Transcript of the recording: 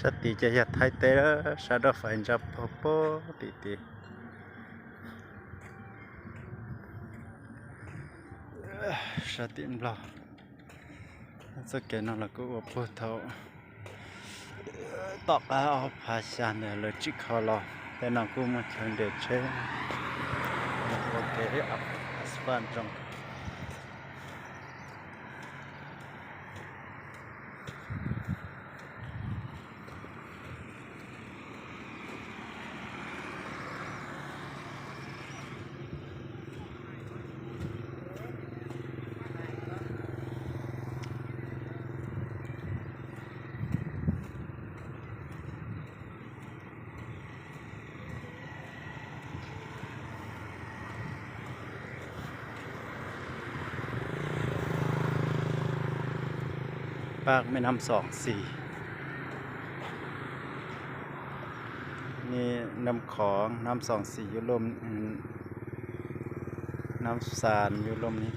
สติจะยัดไทยเตอชาดอฟันจับพอปติติสติมบลอสเกนเราก็ว่าพูดเท่าตอกเอาภาษาเนี่ยเลยจิคอลอแต่น้องกูมาเชิญเด็ดเช่โอเคอัพสปานจังปากแม่น้ำ2 4นี่น้ำของน้ำ2 4อยู่ลมน้ำสารอยู่ลมนี้